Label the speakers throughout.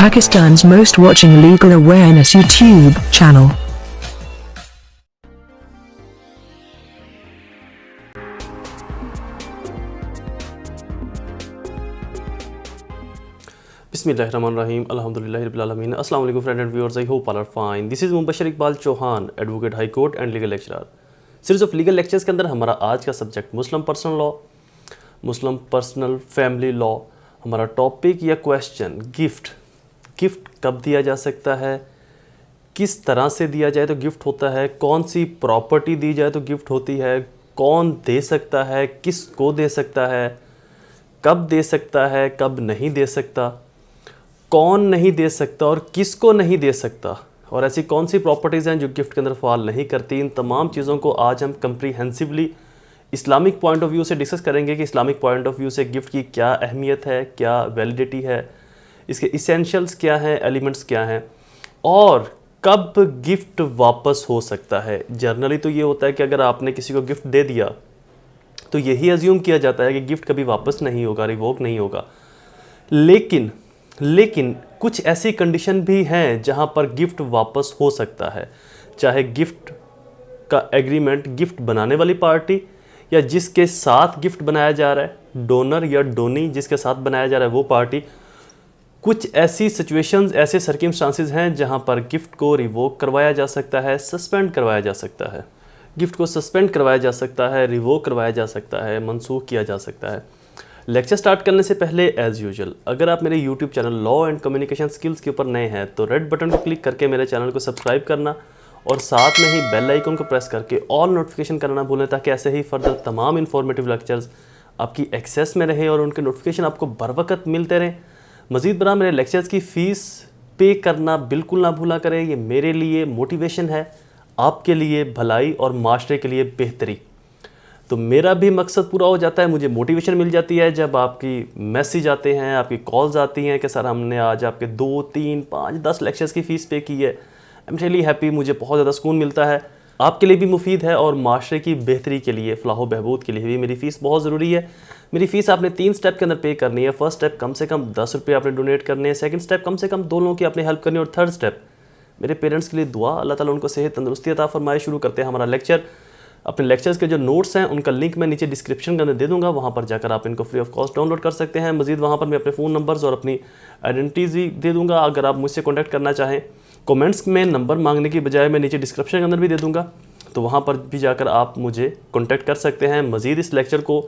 Speaker 1: Pakistan's most watching legal awareness YouTube channel.
Speaker 2: Bismillahirrahmanirrahim. Alhamdulillahi Rabbil Alameen. Assalamu alaikum friends and viewers. I hope all are fine. This is Mubashir Iqbal Chohan, Advocate High Court and Legal Lecturer. Series of legal lectures के अंदर हमारा आज का subject मुस्लिम personal law, मुस्लिम personal family law. हमारा topic या question gift कब दिया जा सकता है, किस तरह से दिया जाए तो गिफ्ट होता है, कौन सी प्रॉपर्टी दी जाए तो गिफ्ट होती है, कौन दे सकता है, किसको दे सकता है, कब दे सकता है, कब नहीं दे सकता, कौन नहीं दे सकता और किसको नहीं दे सकता, और ऐसी कौन सी प्रॉपर्टीज़ हैं जो गिफ्ट के अंदर फॉल नहीं करती। इन तमाम चीज़ों को आज हम comprehensively Islamic point of view से डिस्कस करेंगे कि इस्लामिक पॉइंट ऑफ व्यू से गिफ्ट की क्या अहमियत है, क्या वैलिडिटी है, इसके इसेंशियल्स क्या हैं, एलिमेंट्स क्या हैं, और कब गिफ्ट वापस हो सकता है। जनरली तो ये होता है कि अगर आपने किसी को गिफ्ट दे दिया तो यही अज्यूम किया जाता है कि गिफ्ट कभी वापस नहीं होगा, रिवोक नहीं होगा। लेकिन कुछ ऐसी कंडीशन भी हैं जहां पर गिफ्ट वापस हो सकता है, चाहे गिफ्ट का एग्रीमेंट गिफ्ट बनाने वाली पार्टी या जिसके साथ गिफ्ट बनाया जा रहा है, डोनर या डोनी जिसके साथ बनाया जा रहा है वो पार्टी। कुछ ऐसी सिचुएशंस, ऐसे सर्कमस्टांसेस हैं जहां पर गिफ्ट को रिवोक करवाया जा सकता है, सस्पेंड करवाया जा सकता है। गिफ्ट को सस्पेंड करवाया जा सकता है, रिवोक करवाया जा सकता है, मनसूख किया जा सकता है। लेक्चर स्टार्ट करने से पहले एज़ यूजुअल अगर आप मेरे YouTube channel law and communication skills के ऊपर नए हैं तो रेड बटन को क्लिक करके मेरे चैनल को सब्सक्राइब करना और साथ में ही बेल आइकन को प्रेस करके ऑल नोटिफिकेशन करना ना भूलें, ताकि ऐसे ही फर्दर तमाम इन्फॉर्मेटिव लेक्चर्स आपकी एक्सेस में रहें और उनके नोटिफिकेशन आपको बर वक्त मिलते रहें। मज़ीद बरा मेरे लेक्चर्स की फ़ीस पे करना बिल्कुल ना भूला करें। ये मेरे लिए मोटिवेशन है, आपके लिए भलाई और माशरे के लिए बेहतरी। तो मेरा भी मकसद पूरा हो जाता है, मुझे मोटिवेशन मिल जाती है जब आपकी मैसेज आते हैं, आपकी कॉल्स आती हैं कि सर हमने आज आपके 2, 3, 5, 10 लेक्चर्स की फ़ीस पे की है। आई एम रियली हैप्पी, मुझे बहुत ज़्यादा सुकून मिलता है। आपके लिए भी मुफीद है और माशरे की बेहतरी के लिए, फ़लाह व बहबूद के लिए भी मेरी फ़ीस बहुत ज़रूरी है। मेरी फ़ीस आपने 3 स्टेप के अंदर पे करनी है। फर्स्ट स्टेप कम से कम 10 रुपये आपने डोनेट करने हैं, सेकंड स्टेप कम से कम 2 लोगों की आपने हेल्प करनी है, और थर्ड स्टेप मेरे पेरेंट्स के लिए दुआ, अल्लाह ताला उनको सेहत तंदुरुस्ती अता फरमाए। शुरू करते हैं हमारा लेक्चर। अपने लेक्चर्स के जो नोट्स हैं उनका लिंक मैं नीचे डिस्क्रिप्शन के अंदर दे दूंगा, वहाँ पर जाकर आप इनको फ्री ऑफ कॉस्ट डाउनलोड कर सकते हैं। मज़ीद वहाँ पर मैं अपने फ़ोन नंबर्स और अपनी आइडेंटिटीज़ भी दे दूँगा। अगर आप मुझसे कॉन्टैक्ट करना चाहें, कमेंट्स में नंबर मांगने की बजाय मैं नीचे डिस्क्रिप्शन के अंदर भी दे दूँगा, तो वहाँ पर भी जाकर आप मुझे कॉन्टैक्ट कर सकते हैं। मज़ीद इस लेक्चर को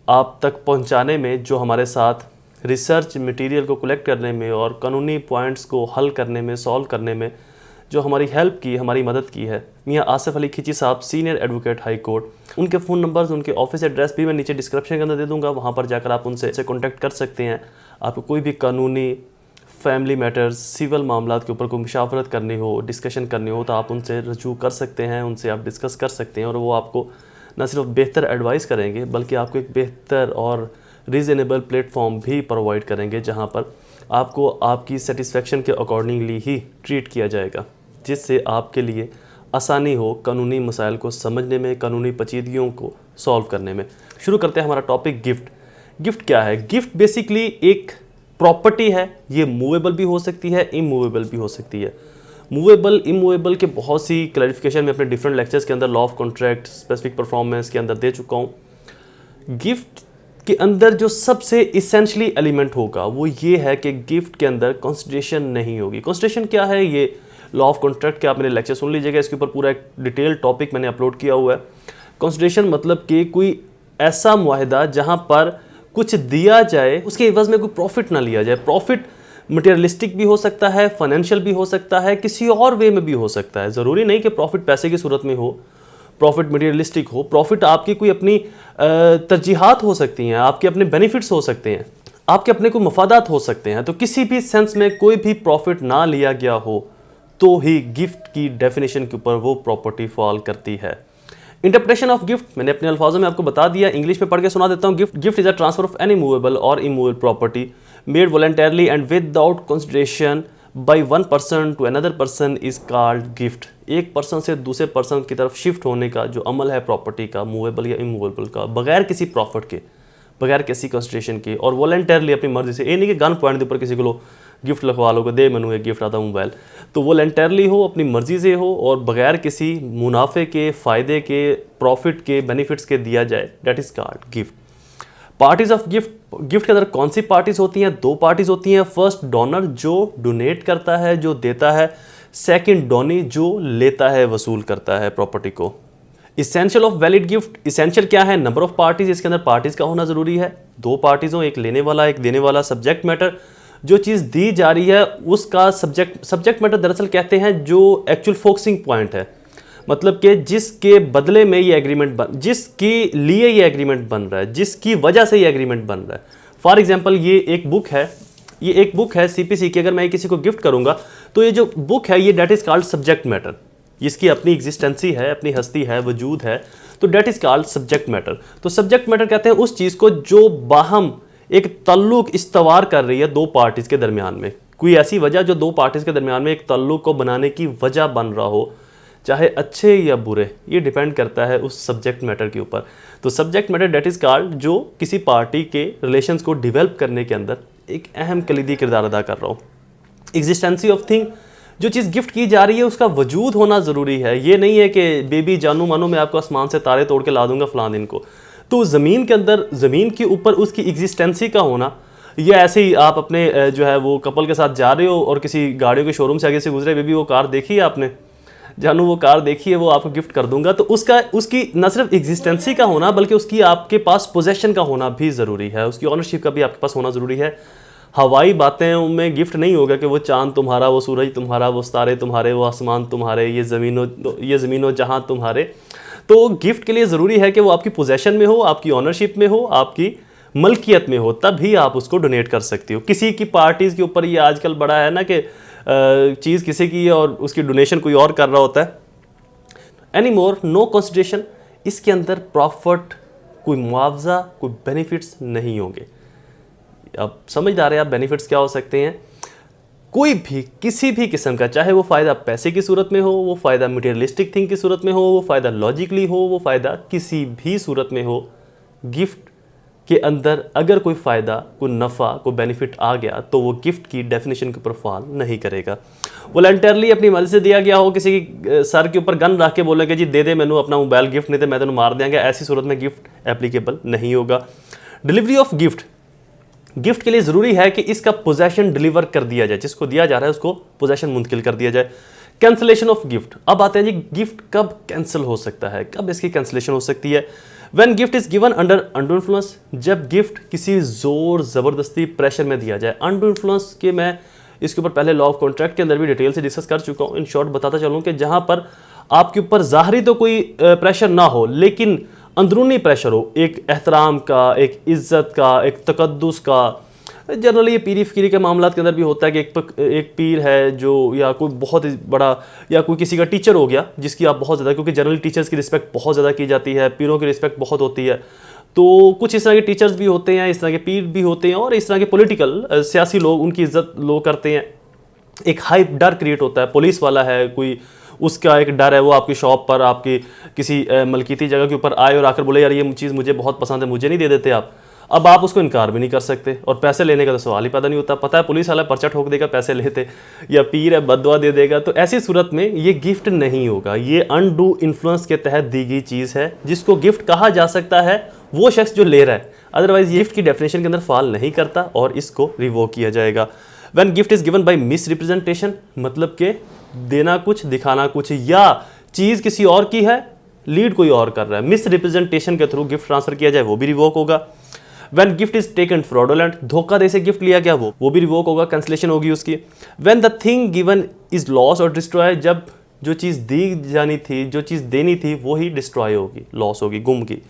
Speaker 2: आप तक पहुँचाने में, जो हमारे साथ रिसर्च मटीरियल को कलेक्ट करने में और कानूनी पॉइंट्स को हल करने में, सॉल्व करने में जो हमारी हेल्प की, हमारी मदद की है, मियाँ आसिफ अली खिची साहब, सीनियर एडवोकेट हाई कोर्ट। उनके फ़ोन नंबर्स, उनके ऑफिस एड्रेस भी मैं नीचे डिस्क्रिप्शन के अंदर दे दूँगा, वहाँ पर जाकर आप उनसे कॉन्टैक्ट कर सकते हैं। आपको कोई भी कानूनी, फैमिली मैटर्स, सिविल मामलात के ऊपर कोई मुशावरत करनी हो, डिस्कशन करनी हो, तो आप उनसे रजू कर सकते हैं, उनसे आप डिस्कस कर सकते हैं और वो आपको न सिर्फ बेहतर एडवाइस करेंगे बल्कि आपको एक बेहतर और रीज़नेबल प्लेटफॉर्म भी प्रोवाइड करेंगे जहाँ पर आपको आपकी सेटिस्फेक्शन के अकॉर्डिंगली ही ट्रीट किया जाएगा, जिससे आपके लिए आसानी हो कानूनी मसाइल को समझने में, कानूनी पेचीदगियों को सॉल्व करने में। शुरू करते हैं हमारा टॉपिक गिफ्ट। गिफ्ट क्या है? गिफ्ट बेसिकली एक प्रॉपर्टी है। ये मूवेबल भी हो सकती है, इमूवेबल भी हो सकती है। मूवेबल, इमूवेबल के बहुत सी क्लैरिफिकेशन मैं अपने डिफरेंट लेक्चर्स के अंदर law of contract, specific performance के अंदर दे चुका हूँ। गिफ्ट के अंदर जो सबसे इसेंशियली एलिमेंट होगा वो ये है कि गिफ्ट के अंदर कंसिडरेशन नहीं होगी। कंसिडरेशन क्या है? ये लॉ ऑफ कॉन्ट्रैक्ट के आप मेरे लेक्चर सुन लीजिएगा, इसके ऊपर पूरा एक डिटेल टॉपिक मैंने अपलोड किया हुआ है। कंसिडरेशन मतलब कि कोई ऐसा मुआहिदा जहां पर कुछ दिया जाए, उसके एवज में कोई प्रॉफिट ना लिया जाए। प्रॉफिट मटेरियलिस्टिक भी हो सकता है, फाइनेंशियल भी हो सकता है, किसी और वे में भी हो सकता है। ज़रूरी नहीं कि प्रॉफिट पैसे की सूरत में हो, प्रॉफिट मटेरियलिस्टिक हो। प्रॉफिट आपकी कोई अपनी तरजीहात हो सकती हैं, आपके अपने बेनिफिट्स हो सकते हैं, आपके अपने कोई मफादात हो सकते हैं। तो किसी भी सेंस में कोई भी प्रॉफिट ना लिया गया हो तो ही गिफ्ट की डेफिनेशन के ऊपर वो प्रॉपर्टी फॉल करती है। इंटरप्रिटेशन ऑफ गिफ्ट मैंने अपने अल्फाजों में आपको बता दिया, इंग्लिश में पढ़ के सुना देता हूँ। Gift is a transfer of any movable और immovable property made voluntarily and without consideration by one person to another person is called gift. एक पर्सन से दूसरे पर्सन की तरफ शिफ्ट होने का जो अमल है प्रॉपर्टी का, मूवेबल या इमूवेबल का, बगैर किसी प्रॉफिट के, बगैर किसी कंसिडरेशन के और वॉलंटरली अपनी मर्जी से, ये नहीं कि गन पॉइंट के ऊपर किसी को लो गिफ्ट लिखवा लो, दे मैनू एक गिफ्ट आता मोबाइल, तो वॉलंटरली हो, अपनी मर्जी से हो और बगैर किसी मुनाफे के, फ़ायदे के, प्रॉफिट के, बेनिफिट्स के दिया जाए, that is called gift. Parties of gift, gift के अंदर कौन सी पार्टीज होती हैं? दो पार्टीज होती हैं। फर्स्ट डोनर जो डोनेट करता है, जो देता है। सेकंड डोनी जो लेता है, वसूल करता है प्रॉपर्टी को। Essential of valid gift, essential क्या है? नंबर ऑफ पार्टीज, इसके अंदर पार्टीज का होना जरूरी है। दो पार्टीज हो, एक लेने वाला एक देने वाला। सब्जेक्ट मैटर, जो चीज़ दी जा रही है उसका सब्जेक्ट मैटर दरअसल कहते हैं जो एक्चुअल फोकसिंग पॉइंट है, मतलब कि जिसके बदले में ये एग्रीमेंट जिसके लिए ये एग्रीमेंट बन रहा है, जिसकी वजह से ये एग्रीमेंट बन रहा है। फॉर एग्जांपल ये एक बुक है सीपीसी की, अगर मैं किसी को गिफ्ट करूंगा तो ये जो बुक है ये that is called subject matter, इसकी अपनी एग्जिस्टेंसी है, अपनी हस्ती है, वजूद है, तो that is called subject matter. तो सब्जेक्ट मैटर कहते हैं उस चीज़ को जो बाहम एक तल्लुक इस्तवार कर रही है दो पार्टीज के दरमियान में, कोई ऐसी वजह जो दो पार्टीज के दरमियान में एक तल्लुक को बनाने की वजह बन रहा हो, चाहे अच्छे या बुरे, ये डिपेंड करता है उस सब्जेक्ट मैटर के ऊपर। तो subject matter that is called जो किसी पार्टी के रिलेशंस को डेवलप करने के अंदर एक अहम कलीदी किरदार अदा कर रहा हो। एग्जिस्टेंसी ऑफ थिंग, जो चीज़ गिफ्ट की जा रही है उसका वजूद होना ज़रूरी है। ये नहीं है कि बेबी जानू मानो मैं आपको आसमान से तारे तोड़ के ला दूंगा फलां दिन को। तो ज़मीन के अंदर, ज़मीन के ऊपर उसकी एग्जिस्टेंसी का होना, या ऐसे ही आप अपने जो है वो कपल के साथ जा रहे हो और किसी गाड़ियों के शोरूम से आगे से गुजरे, बेबी वो कार देखी है आपने, जानू वो कार देखी है, वो आपको गिफ्ट कर दूंगा, तो उसकी न सिर्फ एग्जिस्टेंसी का होना बल्कि उसकी आपके पास पोजेशन का होना भी ज़रूरी है, उसकी ऑनरशिप का भी आपके पास होना ज़रूरी है। हवाई बातें उनमें गिफ्ट नहीं होगा कि वो चांद तुम्हारा, वो सूरज तुम्हारा, वो सितारे तुम्हारे, वो आसमान तुम्हारे, ये ज़मीनों जहाँ तुम्हारे। तो गिफ्ट के लिए ज़रूरी है कि वो आपकी पोजेशन में हो, आपकी ऑनरशिप में हो, आपकी मलकियत में हो, तभी आप उसको डोनेट कर सकते हो। किसी की पार्टीज़ के ऊपर ये आजकल बड़ा है ना कि चीज़ किसी की और उसकी डोनेशन कोई और कर रहा होता है। एनी मोर नो कंसिडरेशन, इसके अंदर प्रॉफिट, कोई मुआवजा, कोई बेनिफिट्स नहीं होंगे। अब समझदार है आप बेनिफिट्स क्या हो सकते हैं? कोई भी किसी भी किस्म का, चाहे वो फ़ायदा पैसे की सूरत में हो, वो फ़ायदा मटेरियलिस्टिक थिंग की सूरत में हो, वो फ़ायदा लॉजिकली हो, वो फ़ायदा किसी भी सूरत में हो, गिफ्ट के अंदर अगर कोई फ़ायदा, कोई नफ़ा, कोई बेनिफिट आ गया तो वो गिफ्ट की डेफिनेशन के ऊपर फॉल नहीं करेगा। वॉलंटरली अपनी मर्जी से दिया गया हो, किसी की सर के ऊपर गन रख के बोलेंगे जी दे दे मैनू अपना मोबाइल गिफ्ट, नहीं तो मैं तेन मार देंगे, ऐसी सूरत में गिफ्ट एप्लीकेबल नहीं होगा। डिलीवरी ऑफ गिफ्ट, गिफ्ट के लिए ज़रूरी है कि इसका पोजेशन डिलीवर कर दिया जाए, जिसको दिया जा रहा है उसको पोजेशन मुंतकिल कर दिया जाए। कैंसिलेशन ऑफ गिफ्ट, अब आते हैं जी गिफ्ट कब कैंसिल हो सकता है, कब इसकी कैंसिलेशन हो सकती है? When gift is given under undo influence, जब गिफ्ट किसी जोर ज़बरदस्ती प्रेशर में दिया जाए। अनडू इन्फ्लुएंस के मैं इसके ऊपर पहले लॉ ऑफ कॉन्ट्रैक्ट के अंदर भी डिटेल से डिस्कस कर चुका हूँ। इन शॉर्ट बताता चलूँ कि जहाँ पर आपके ऊपर ज़ाहरी तो कोई प्रेशर ना हो लेकिन अंदरूनी प्रेशर हो, एक एहतराम का, एक इज़्ज़त का, एक तकद्दुस का। जनरली ये पीरी फ़कीरी के मामला के अंदर भी होता है कि एक पीर है जो, या कोई बहुत बड़ा, या कोई किसी का टीचर हो गया जिसकी आप बहुत ज़्यादा, क्योंकि जनरली टीचर्स की रिस्पेक्ट बहुत ज़्यादा की जाती है, पीरों की रिस्पेक्ट बहुत होती है, तो कुछ इस तरह के टीचर्स भी होते हैं, इस तरह के पीर भी होते हैं, और इस तरह के पॉलिटिकल सियासी लोग, उनकी इज़्ज़त लोग करते हैं। एक हाई डर क्रिएट होता है, पुलिस वाला है कोई, उसका एक डर है, वो आपकी शॉप पर, आपकी किसी मलकीती जगह के ऊपर आए और आकर बोले यार ये चीज़ मुझे बहुत पसंद है, मुझे नहीं दे देते आप। अब आप उसको इनकार भी नहीं कर सकते और पैसे लेने का तो सवाल ही पैदा नहीं होता। पता है पुलिस वाला पर्चा ठोक देगा पैसे लेते, या पीर है बददुआ दे देगा। तो ऐसी सूरत में ये गिफ्ट नहीं होगा, ये अनडू इन्फ्लुएंस के तहत दी गई चीज़ है जिसको गिफ्ट कहा जा सकता है वो शख्स जो ले रहा है, अदरवाइज गिफ्ट की डेफिनेशन के अंदर फॉल नहीं करता और इसको रिवोक किया जाएगा। When gift is given by miss representation, मतलब के देना कुछ दिखाना कुछ, या चीज़ किसी और की है लीड कोई और कर रहा है, मिस रिप्रेजेंटेशन के थ्रू गिफ्ट ट्रांसफर किया जाए वो भी रिवोक होगा। When gift is taken fraudulent, धोखा दे से गिफ्ट लिया गया वो भी रिवोक होगा, कैंसिलेशन होगी उसकी। When the thing given is loss और डिस्ट्रॉय, जब जो चीज़ दी जानी थी, जो चीज़ देनी थी वो ही डिस्ट्रॉय होगी, लॉस होगी, गुम की।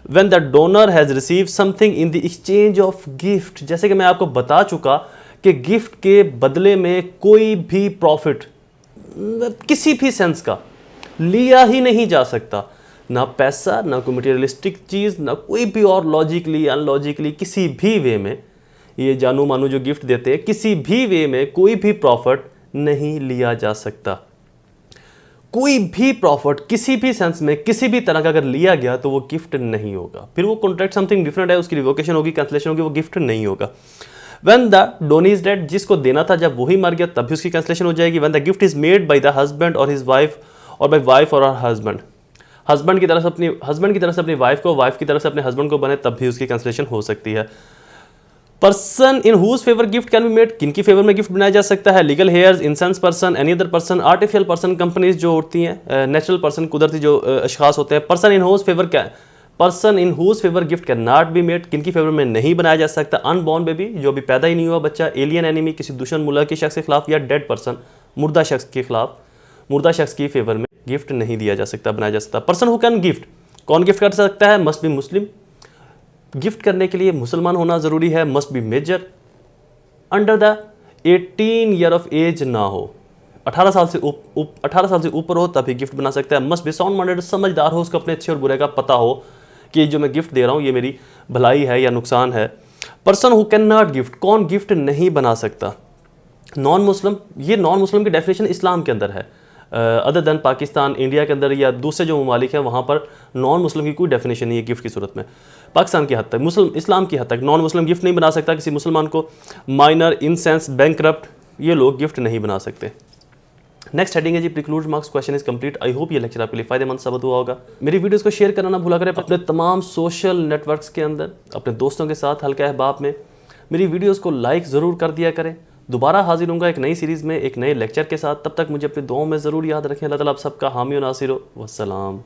Speaker 2: When the donor has receive something in the exchange of gift, जैसे कि मैं आपको बता चुका कि गिफ्ट के बदले में कोई भी प्रॉफिट किसी भी सेंस का लिया ही नहीं जा सकता, ना पैसा, ना कोई मटेरियलिस्टिक चीज़, ना कोई भी और लॉजिकली अनलॉजिकली किसी भी वे में, ये जानू मानू जो गिफ्ट देते हैं किसी भी वे में कोई भी प्रॉफिट नहीं लिया जा सकता। कोई भी प्रॉफिट किसी भी सेंस में किसी भी तरह का अगर लिया गया तो वो गिफ्ट नहीं होगा, फिर वो कॉन्ट्रैक्ट समथिंग डिफरेंट है, उसकी रिवोकेशन होगी, कैंसिलेशन होगी, वो गिफ्ट नहीं होगा। When the Downey is dead, जिसको देना था जब वही मर गया तब भी उसकी कैंसिलेशन हो जाएगी। When the gift is made by the husband और हिज वाइफ और बाय वाइफ और हस्बैंड, हस्बैंड की तरफ से अपनी वाइफ को, वाइफ की तरफ से अपने हस्बैंड को बने तब भी उसकी कैंसिलेशन हो सकती है। Person in whose favour gift can be made, किन की फेवर में गिफ्ट बनाया जा सकता है? Legal heirs, insane person, any other person, artificial person, companies जो होती हैं, नेचुरल पर्सन कुदरती जो अशखास होते हैं। Person in whose favour gift can not be made, किन की फेवर में नहीं बनाया जा सकता? अनबॉर्न बेबी, जो अभी पैदा ही नहीं हुआ बच्चा, एलियन एनिमी, किसी दुश्मन मुल्क के शख्स के खिलाफ, या डेड पर्सन, मुर्दा शख्स के खिलाफ, मुर्दा शख्स की फेवर में गिफ्ट नहीं दिया जा सकता, बनाया जा सकता। पर्सन हु कैन गिफ्ट, कौन गिफ्ट कर सकता है? मस्ट बी मुस्लिम, गिफ्ट करने के लिए मुसलमान होना ज़रूरी है। Must be major, under the 18 year of age ना हो, 18 साल से ऊपर हो तभी गिफ्ट बना सकता है। मस्ट बी साउंड माइंडेड, समझदार हो, उसको अपने अच्छे और बुरे का पता हो कि जो मैं गिफ्ट दे रहा हूँ ये मेरी भलाई है या नुकसान है। Person who can not gift, कौन गिफ्ट नहीं बना सकता? नॉन मुस्लिम, ये नॉन मुस्लिम की डेफिनेशन इस्लाम के अंदर है। अदर देन पाकिस्तान, इंडिया के अंदर या दूसरे जो ममालिक हैं वहाँ पर नॉन मुस्लिम की कोई डेफिनेशन नहीं है गिफ्ट की सूरत में। पाकिस्तान की हद तक, मुस्लिम इस्लाम की हद तक नॉन मुस्लिम गिफ्ट नहीं बना सकता किसी मुसलमान को। माइनर, इंसेंस, बैंकरप्ट, ये लोग गिफ्ट नहीं बना सकते। नेक्स्ट हेडिंग है जी preclude marks, question is complete. I hope ये लेक्चर आपके लिए फायदेमंद साबित हुआ होगा। मेरी वीडियोस को शेयर करना ना भूला करें अपने तमाम सोशल नेटवर्क्स के अंदर, अपने दोस्तों के साथ हल्का अहबाब में। मेरी वीडियोस को लाइक ज़रूर कर दिया करें। दोबारा हाजिर होऊंगा एक नई सीरीज़ में एक नए लेक्चर के साथ। तब तक मुझे अपनी दुआओं में ज़रूर याद रखें। अल्लाह ताला आप सबका हामी और नासिर हो। वस्सलाम।